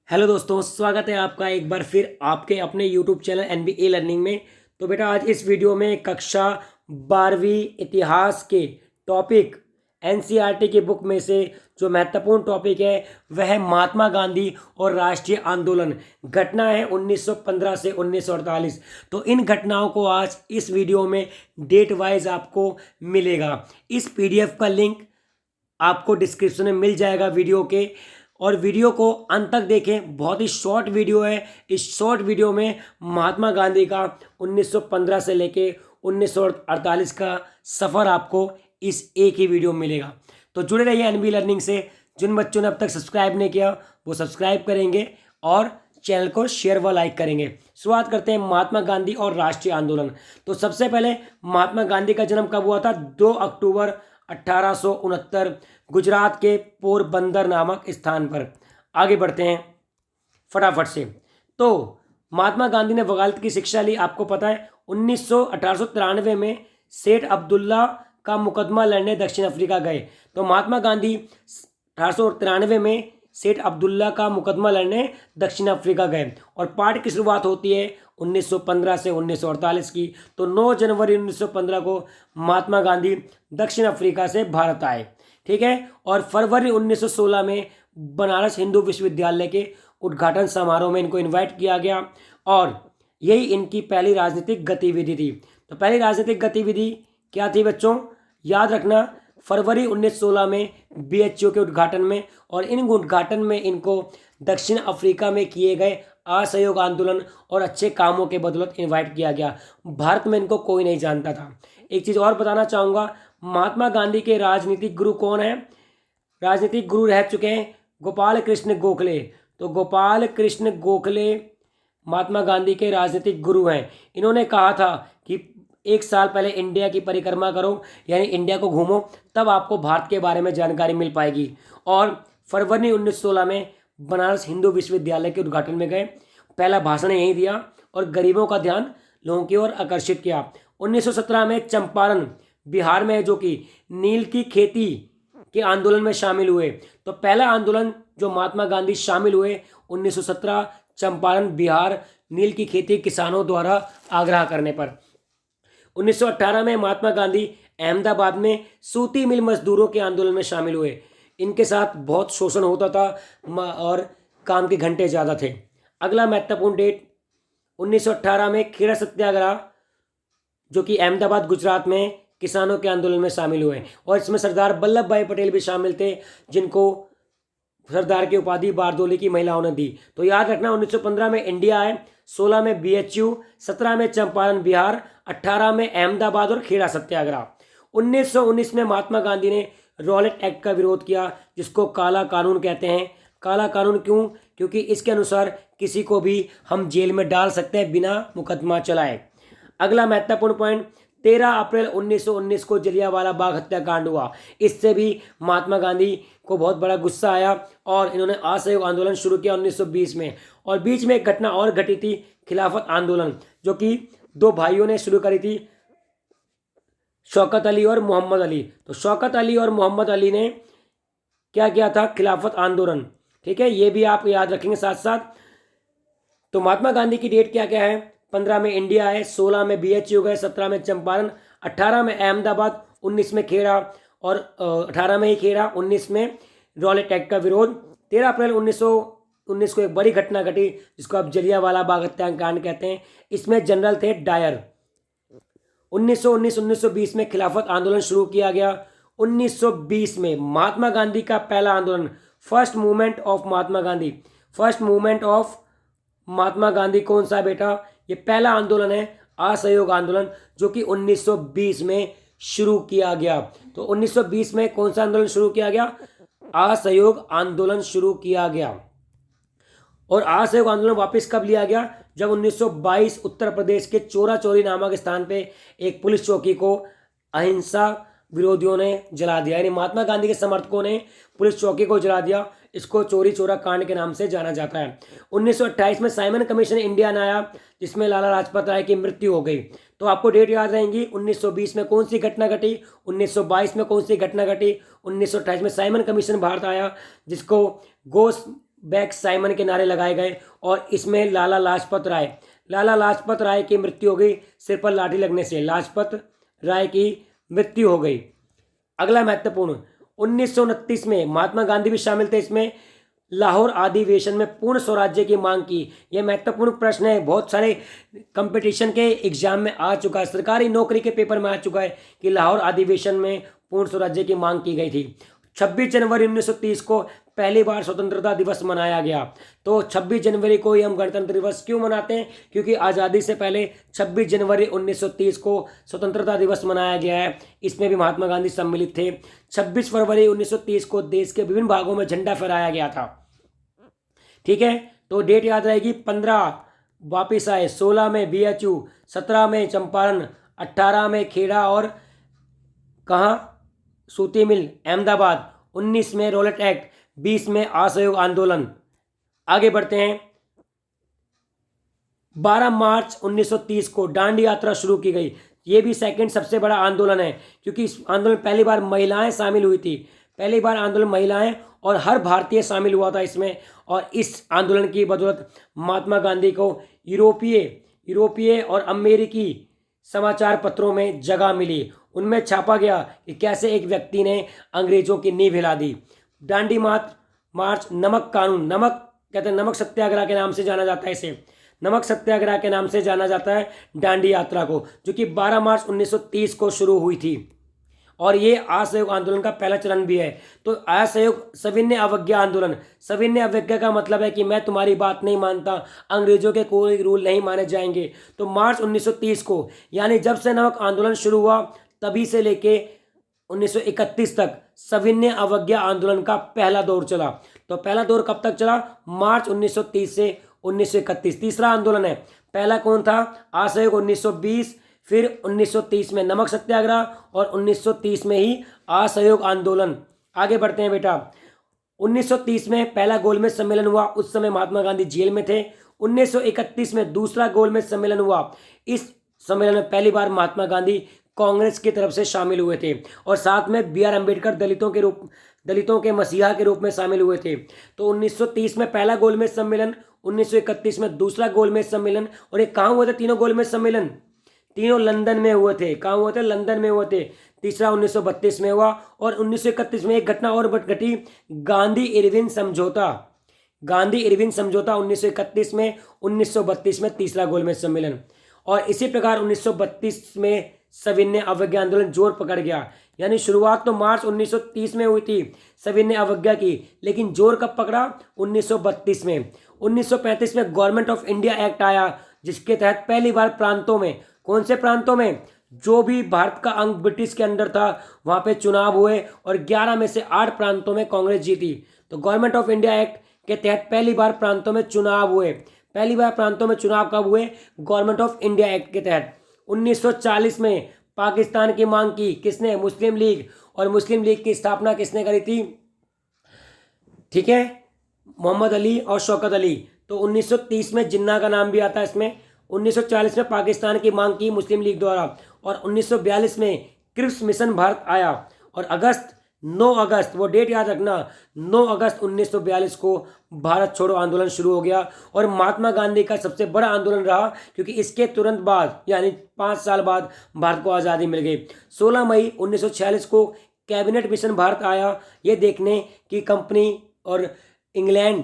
Hello दोस्तों, स्वागत है आपका एक बार फिर आपके अपने यूट्यूब चैनल एनबीए लर्निंग में। तो बेटा आज इस वीडियो में कक्षा 12वीं इतिहास के टॉपिक एनसीईआरटी की बुक में से जो महत्वपूर्ण टॉपिक है वह है महात्मा गांधी और राष्ट्रीय आंदोलन। घटना है 1915 से 1948। तो इन घटनाओं को आज इस वीडियो में डेट वाइज आपको मिलेगा। इस पीडीएफ का लिंक आपको डिस्क्रिप्शन में मिल जाएगा वीडियो के, और वीडियो को अंत तक देखें। बहुत ही शॉर्ट वीडियो है। इस शॉर्ट वीडियो में महात्मा गांधी का 1915 से लेके 1948 का सफ़र आपको इस एक ही वीडियो में मिलेगा। तो जुड़े रहिए एनबी लर्निंग से। जिन बच्चों ने अब तक सब्सक्राइब नहीं किया वो सब्सक्राइब करेंगे और चैनल को शेयर व लाइक करेंगे। शुरुआत करते हैं महात्मा गांधी और राष्ट्रीय आंदोलन। तो सबसे पहले महात्मा गांधी का जन्म कब हुआ था? 2 अक्टूबर 1869 गुजरात के पोरबंदर नामक स्थान पर। आगे बढ़ते हैं फटाफट से। तो महात्मा गांधी ने वकालत की शिक्षा ली, आपको पता है। 1893 में सेठ अब्दुल्ला का मुकदमा लड़ने दक्षिण अफ्रीका गए। तो महात्मा गांधी 1893 में सेठ अब्दुल्ला का मुकदमा लड़ने दक्षिण अफ्रीका गए, और पाठ की शुरुआत होती है 1915 से 1948 की। तो 9 जनवरी 1915 को महात्मा गांधी दक्षिण अफ्रीका से भारत आए, ठीक है। और फरवरी 1916 में बनारस हिंदू विश्वविद्यालय के उद्घाटन समारोह में इनको इनवाइट किया गया, और यही इनकी पहली राजनीतिक गतिविधि थी। तो पहली राजनीतिक गतिविधि क्या थी बच्चों? याद रखना, फरवरी 1916 में बीएचयू के उद्घाटन में, और इन उद्घाटन में इनको दक्षिण अफ्रीका में किए गए असहयोग आंदोलन और अच्छे कामों के बदौलत इनवाइट किया गया। भारत में इनको कोई नहीं जानता था। एक चीज़ और बताना चाहूँगा, महात्मा गांधी के राजनीतिक गुरु कौन है? राजनीतिक गुरु रह चुके हैं गोपाल कृष्ण गोखले। तो गोपाल कृष्ण गोखले महात्मा गांधी के राजनीतिक गुरु हैं। इन्होंने कहा था कि 1 साल पहले इंडिया की परिक्रमा करो, यानी इंडिया को घूमो, तब आपको भारत के बारे में जानकारी मिल पाएगी। और फरवरी 1916 में बनारस हिंदू विश्वविद्यालय के उद्घाटन में गए, पहला भाषण यहीं दिया और गरीबों का ध्यान लोगों की ओर आकर्षित किया। 1917 में चंपारण बिहार में, जो कि नील की खेती के आंदोलन में शामिल हुए। तो पहला आंदोलन जो महात्मा गांधी शामिल हुए 1917 चंपारण बिहार, नील की खेती किसानों द्वारा आग्रह करने पर। 1918 में महात्मा गांधी अहमदाबाद में सूती मिल मजदूरों के आंदोलन में शामिल हुए। इनके साथ बहुत शोषण होता था और काम के घंटे ज़्यादा थे। अगला महत्वपूर्ण डेट 1918 में खेड़ा सत्याग्रह, जो कि अहमदाबाद गुजरात में किसानों के आंदोलन में शामिल हुए, और इसमें सरदार वल्लभ भाई पटेल भी शामिल थे, जिनको सरदार की उपाधि बारदोली की महिलाओं ने दी। तो याद रखना, 1915 में इंडिया आए, 16 में बीएचयू, 17 में चंपारण बिहार, 18 में अहमदाबाद और खेड़ा सत्याग्रह। 1919 में महात्मा गांधी ने रॉलेट एक्ट का विरोध किया, जिसको काला कानून कहते हैं। काला कानून क्यों? क्योंकि इसके अनुसार किसी को भी हम जेल में डाल सकते हैं बिना मुकदमा चलाए। अगला महत्वपूर्ण पॉइंट, 13 अप्रैल 1919 को जलियांवाला बाग हत्याकांड हुआ। इससे भी महात्मा गांधी को बहुत बड़ा गुस्सा आया और इन्होंने असहयोग आंदोलन शुरू किया 1920 में। और बीच में एक घटना और घटी थी, खिलाफत आंदोलन, जो कि 2 भाइयों ने शुरू करी थी, शौकत अली और मोहम्मद अली। तो शौकत अली और मोहम्मद अली ने क्या किया था? खिलाफत आंदोलन, ठीक है, ये भी आप याद रखेंगे साथ साथ। तो महात्मा गांधी की डेट क्या क्या है? 15 में इंडिया आए, 16 में बीएचयू गए, 17 में चंपारण, 18 में अहमदाबाद, 19 में खेड़ा, और 18 में ही खेड़ा, 19 में रॉलेट एक्ट का विरोध। 13 अप्रैल 1919 को एक बड़ी घटना घटी, जिसको आप जलियांवाला बाग हत्याकांड कहते हैं। इसमें जनरल थे डायर। 1919-1920 में खिलाफत आंदोलन शुरू किया गया। 1920 में महात्मा गांधी का पहला आंदोलन, first movement of Mahatma Gandhi. First movement of Mahatma Gandhi कौन सा है बेटा? ये पहला आंदोलन है, असहयोग आंदोलन, जो कि 1920 में शुरू किया गया। तो 1920 में कौन सा आंदोलन शुरू किया गया? असहयोग आंदोलन शुरू किया गया। और असहयोग आंदोलन वापस कब लिया गया? जब 1922 उत्तर प्रदेश के चोरा चौरी नामक स्थान पे एक पुलिस चौकी को अहिंसा विरोधियों ने जला दिया, यानी महात्मा गांधी के समर्थकों ने पुलिस चौकी को जला दिया। इसको चोरी चोरा कांड के नाम से जाना जाता है। 1928 में साइमन कमीशन इंडिया ने आया, जिसमें लाला लाजपत राय की मृत्यु हो गई। तो आपको डेट याद रहेंगी, 1920 में कौन सी घटना घटी, 1922 में कौन सी घटना घटी, 1928 में साइमन कमीशन भारत आया, जिसको बैक साइमन के नारे लगाए गए और इसमें लाला लाजपत राय की मृत्यु हो गई सिर पर लाठी लगने से। लाजपत राय की मृत्यु हो गई। अगला महत्वपूर्ण 1929 में महात्मा गांधी भी शामिल थे इसमें। लाहौर अधिवेशन में पूर्ण स्वराज्य की मांग की। यह महत्वपूर्ण प्रश्न है, बहुत सारे कंपटीशन के एग्जाम में आ चुका है, सरकारी नौकरी के पेपर में आ चुका है कि लाहौर अधिवेशन में पूर्ण स्वराज्य की मांग की गई थी। 26 जनवरी 1930 को पहली बार स्वतंत्रता दिवस मनाया गया। तो 26 जनवरी को ही हम गणतंत्र दिवस क्यों मनाते हैं? क्योंकि आज़ादी से पहले 26 जनवरी 1930 को स्वतंत्रता दिवस मनाया गया है। इसमें भी महात्मा गांधी सम्मिलित थे। 26 फरवरी 1930 को देश के विभिन्न भागों में झंडा फहराया गया था। ठीक है, तो डेट याद रहेगी। 15 वापिस आए, 16 में BHU, 17 में चंपारण, 18 में खेड़ा और कहाँ सूती मिल अहमदाबाद, 19 में रॉलेट एक्ट, 20 में असहयोग आंदोलन। आगे बढ़ते हैं। 12 मार्च 1930 को दांडी यात्रा शुरू की गई। ये भी सेकंड सबसे बड़ा आंदोलन है क्योंकि इस आंदोलन पहली बार महिलाएं शामिल हुई थी। पहली बार आंदोलन महिलाएं और हर भारतीय शामिल हुआ था इसमें। और इस आंदोलन की बदौलत महात्मा गांधी को यूरोपीय और अमेरिकी समाचार पत्रों में जगह मिली। उनमें छापा गया कि कैसे एक व्यक्ति ने अंग्रेजों की नींव हिला दी। दांडी मार्च नमक कानून, नमक कहते हैं, नमक सत्याग्रह के नाम से जाना जाता है इसे। नमक सत्याग्रह के नाम से जाना जाता है दांडी यात्रा को, जो कि 12 मार्च 1930 को शुरू हुई थी। और ये असहयोग आंदोलन का पहला चरण भी है। तो असहयोग सविनय अवज्ञा आंदोलन। सविनय अवज्ञा का मतलब है कि मैं तुम्हारी बात नहीं मानता, अंग्रेजों के कोई रूल नहीं माने जाएंगे। तो मार्च 1930 को, यानी जब से नमक आंदोलन शुरू हुआ तभी से लेके 1931 तक सविनय अवज्ञा आंदोलन का पहला दौर चला। तो पहला दौर कब तक चला? मार्च 1930 से 1931। तीसरा आंदोलन है, पहला कौन था? असहयोग 1920, फिर 1930 में नमक सत्याग्रह और 1930 में ही असहयोग आंदोलन। आगे बढ़ते हैं बेटा। 1930 में पहला गोलमेज सम्मेलन हुआ, उस समय महात्मा गांधी जेल में थे। 1931 में दूसरा गोलमेज सम्मेलन हुआ। इस सम्मेलन में पहली बार महात्मा गांधी कांग्रेस की तरफ से शामिल हुए थे और साथ में BR अम्बेडकर दलितों के मसीहा के रूप में शामिल हुए थे। तो 1930 में पहला गोलमेज सम्मेलन, 1931 में दूसरा गोलमेज सम्मेलन। और ये कहाँ हुए थे तीनों गोलमेज सम्मेलन? तीनों लंदन में हुए थे। कहाँ हुए थे? लंदन में हुए थे। तीसरा 1932 में हुआ और 1931 में एक घटना और घटी, गांधी इरविन समझौता। गांधी इरविन समझौता 1931 में, 1932 में तीसरा गोलमेज सम्मेलन। और इसी प्रकार 1932 में सविनय अवज्ञा आंदोलन जोर पकड़ गया। यानी शुरुआत तो मार्च 1930 में हुई थी सविनय अवज्ञा की, लेकिन जोर कब पकड़ा? 1932 में। 1935 में गवर्नमेंट ऑफ इंडिया एक्ट आया, जिसके तहत पहली बार प्रांतों में, कौन से प्रांतों में? जो भी भारत का अंग ब्रिटिश के अंदर था वहां पे चुनाव हुए और 11 में से 8 प्रांतों में कांग्रेस जीती। तो गवर्नमेंट ऑफ इंडिया एक्ट के तहत पहली बार प्रांतों में चुनाव हुए। पहली बार प्रांतों में चुनाव कब हुए? गवर्नमेंट ऑफ इंडिया एक्ट के तहत। 1940 में पाकिस्तान की मांग की किसने? मुस्लिम लीग। और मुस्लिम लीग की स्थापना किसने करी थी? ठीक है, मोहम्मद अली और शौकत अली। तो 1930 में जिन्ना का नाम भी आता है इसमें। 1940 में पाकिस्तान की मांग की मुस्लिम लीग द्वारा और 1942 में क्रिप्स मिशन भारत आया। और 9 अगस्त, वो डेट याद रखना, 9 अगस्त 1942 को भारत छोड़ो आंदोलन शुरू हो गया और महात्मा गांधी का सबसे बड़ा आंदोलन रहा, क्योंकि इसके तुरंत बाद यानी 5 साल बाद भारत को आज़ादी मिल गई। 16 मई 1946 को कैबिनेट मिशन भारत आया, ये देखने कि कंपनी और इंग्लैंड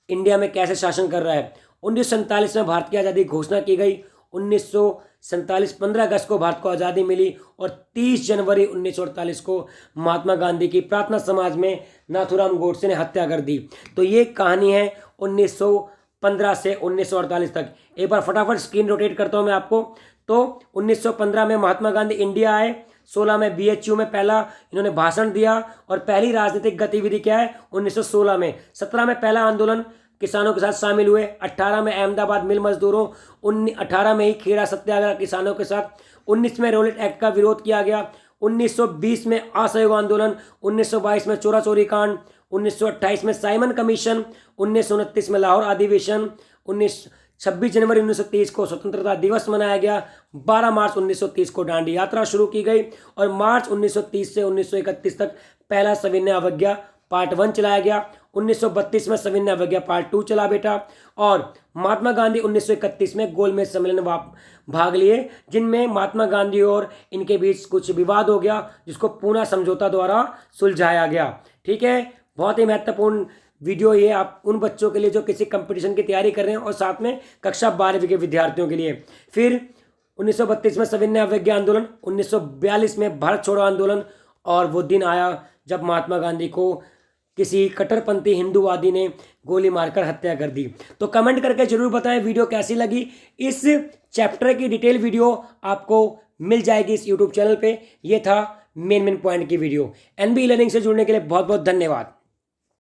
इंडिया में कैसे शासन कर रहा है। 1947 में भारत की आज़ादी घोषणा की गई। 1947 15 अगस्त को भारत को आज़ादी मिली और 30 जनवरी 1948 को महात्मा गांधी की प्रार्थना समाज में नाथूराम गोडसे ने हत्या कर दी। तो ये कहानी है 1915 से 1948 तक। एक बार फटाफट स्क्रीन रोटेट करता हूँ मैं आपको। तो 1915 में महात्मा गांधी इंडिया आए। 16 में BHU में पहला इन्होंने भाषण दिया और पहली राजनीतिक गतिविधि क्या है? 1916 में। 17 में पहला आंदोलन किसानों के साथ शामिल हुए। 18 में अहमदाबाद मिल मजदूरों, 18 में ही खेड़ा सत्याग्रह किसानों के साथ। 19 में रॉलेट एक्ट का विरोध किया गया। 1920 में असहयोग आंदोलन। 1922 में चोरा चोरी कांड। 1928 में साइमन कमीशन। 1929 में लाहौर अधिवेशन। 26 जनवरी 1930 को स्वतंत्रता दिवस मनाया गया। 12 मार्च 1930 को दांडी यात्रा शुरू की गई और मार्च 1930 से 1931 तक पहला सविनय अवज्ञा पार्ट 1 चलाया गया 1932 में सविनय अवज्ञा पार्ट 2 चला बेटा। और महात्मा गांधी 1931 में गोलमेज सम्मेलन में भाग लिए, जिनमें महात्मा गांधी और इनके बीच कुछ विवाद हो गया, जिसको पूना समझौता द्वारा सुलझाया गया। ठीक है, बहुत ही महत्वपूर्ण वीडियो ये आप उन बच्चों के लिए जो किसी कंपटीशन की तैयारी कर रहे हैं और साथ में कक्षा 12वीं के विद्यार्थियों के लिए। फिर 1932 में सविनय अवज्ञा आंदोलन, 1942 में भारत छोड़ो आंदोलन, और वो दिन आया जब महात्मा गांधी को किसी कट्टरपंथी हिंदूवादी ने गोली मारकर हत्या कर दी। तो कमेंट करके जरूर बताएं वीडियो कैसी लगी। इस चैप्टर की डिटेल वीडियो आपको मिल जाएगी इस यूट्यूब चैनल पे। ये था मेन पॉइंट की वीडियो। एनबी लर्निंग से जुड़ने के लिए बहुत बहुत धन्यवाद।